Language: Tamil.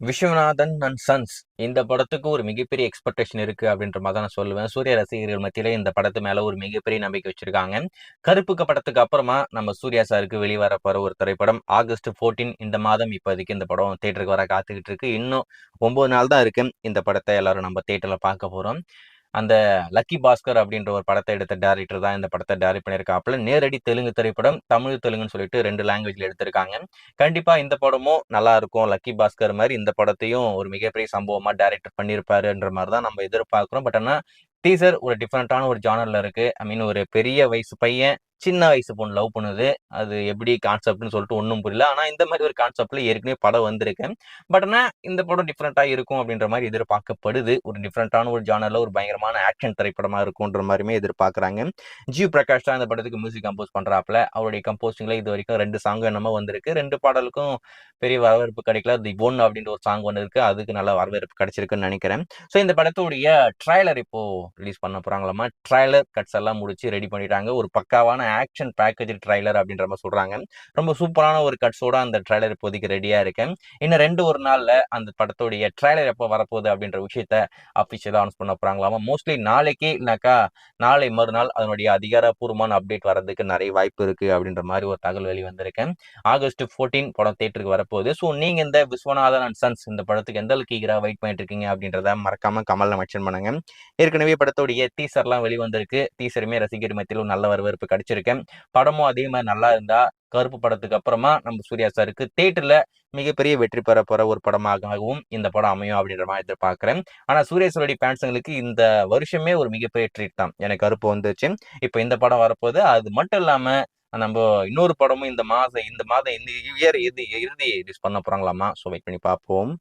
விஸ்வநாதன் அண்ட் சன்ஸ் இந்த படத்துக்கு ஒரு மிகப்பெரிய எக்ஸ்பெக்டேஷன் இருக்கு அப்படின்ற மாதிரி தான் நான் சொல்லுவேன். சூர்யா ரசிகர்கள் மத்தியில இந்த படத்து மேல ஒரு மிகப்பெரிய நம்பிக்கை வச்சிருக்காங்க. கருப்புக்கு படத்துக்கு அப்புறமா நம்ம சூர்யா சாருக்கு வெளிவர போற ஒரு திரைப்படம் ஆகஸ்ட் 14 இந்த மாதம் இப்போதைக்கு இந்த படம் தியேட்டருக்கு வர காத்துக்கிட்டு இருக்கு. இன்னும் 9 நாள் தான் இருக்கு. இந்த படத்தை எல்லாரும் நம்ம தியேட்டர்ல பார்க்க போறோம். அந்த லக்கி பாஸ்கர் அப்படின்ற ஒரு படத்தை எடுத்த டைரக்டர் தான் இந்த படத்தை டைரக்ட் பண்ணியிருக்காப்புல. நேரடி தெலுங்கு திரைப்படம், தமிழ் தெலுங்குன்னு சொல்லிட்டு 2 லாங்குவேஜ்ல எடுத்திருக்காங்க. கண்டிப்பா இந்த படமும் நல்லா இருக்கும். லக்கி பாஸ்கர் மாரி இந்த படத்தையும் ஒரு மிகப்பெரிய சம்பவமா டைரக்ட் பண்ணியிருப்பாருன்ற மாரி தான் நம்ம எதிர்பார்க்கிறோம். பட் ஆனா டீசர் ஒரு டிஃபரண்டான ஒரு ஜானர்ல இருக்கு. ஐ மீன் ஒரு பெரிய வயசு பையன் சின்ன வயசு பொண்ணு லவ் பண்ணுது. அது எப்படி கான்செப்ட்ன்னு சொல்லிட்டு ஒண்ணும் புரியல. ஆனா இந்த மாரி ஒரு கான்செப்ட்ல ஏற்கனவே படம் வந்திருக்கு. பட் ஆனா இந்த படம் டிஃபரெண்டா இருக்கும் அப்படின்ற மாதிரி எதிர்பார்க்கப்படுது. ஒரு டிஃபரெண்டான ஒரு ஜானர்ல ஒரு பயங்கரமான ஆக்ஷன் திரைப்படமா இருக்கும்ன்ற மாதிரியுமே எதிர்பார்க்கறாங்க. ஜி பிரகாஷ் தான் இந்த படத்துக்கு மியூசிக் கம்போஸ் பண்றாப்ல. அவருடைய கம்போசிங்ல இது வரைக்கும் 2 சாங் என்னமோ வந்திருக்கு. 2 பாடலுக்கும் பெரிய வரவேற்பு கிடைக்கல. தி ஒன் அப்படின்ற ஒரு சாங் ஒண்ணு இருக்கு. அதுக்கு நல்ல வரவேற்பு கிடைச்சிருக்குன்னு நினைக்கிறேன். ஸோ இந்த படத்துடைய ட்ரைலர் இப்போ ரிலீஸ் பண்ண போறாங்களாமா. ட்ரைலர் கட்ஸ் எல்லாம் முடிச்சு ரெடி பண்ணிட்டாங்க. ஒரு பக்காவான ஆக்ஷன் பேக்கேஜ் ட்ரைலர் அப்படின்ற மாதிரி சொல்றாங்க. ரொம்ப சூப்பரான ஒரு கட்ஸோட அந்த ட்ரைலர் இப்போதைக்கு ரெடியா இருக்கு. இன்னும் 2 நாள்ல அந்த படத்துடைய ட்ரைலர் எப்போ வரப்போகுது அப்படின்ற விஷயத்த அபிஷியலா அனௌன்ஸ் பண்ண போறாங்களாமா. மோஸ்ட்லி நாளைக்கு இல்லைனாக்கா நாளை மறுநாள் அதனுடைய அதிகாரப்பூர்வமான அப்டேட் வரதுக்கு நிறைய வாய்ப்பு இருக்கு அப்படின்ற மாதிரி ஒரு தகவல் வெளிவந்திருக்கு. ஆகஸ்ட் 14 படம் தியேட்டருக்கு வரப்போகுது. ஸோ நீங்க இந்த விஸ்வநாதன் அண்ட் சன்ஸ் இந்த படத்துக்கு எந்த அளவுக்கு ஈகரா வெயிட் பண்ணிட்டு இருக்கீங்க அப்படின்றத மறக்காம கமெண்ட்ல மென்ஷன் பண்ணுங்க. ஏற்கனவே படத்துடைய டீசர்லாம் வெளிவந்திருக்கு. டீசருமே ரசிகர் மத்தியில் ஒரு நல்ல வரவேற்பு கிடைச்சிருக்கு. படமும் அதே மாதிரி நல்லா இருந்தா கருப்பு படத்துக்கு அப்புறமா நம்ம சூர்யா சாருக்கு தியேட்டர்ல மிகப்பெரிய வெற்றி பெற போற ஒரு படமாகவும் இந்த படம் அமையும் அப்படின்ற மாதிரி எதிர்பார்க்கிறேன். ஆனா சூர்யா சாருடைய ஃபேன்ஸுங்களுக்கு இந்த வருஷமே ஒரு மிகப்பெரிய ட்ரீட் தான். எனக்கு கருப்பு வந்துச்சு. இப்ப இந்த படம் வரப்போகுது. அது மட்டும் இல்லாம நம்ம இன்னொரு படமும் இந்த மாதம் இந்த இயர் இறுதி ரிலீஸ் பண்ண போறாங்களாமா. ஸோ வெயிட் பண்ணி பார்ப்போம்.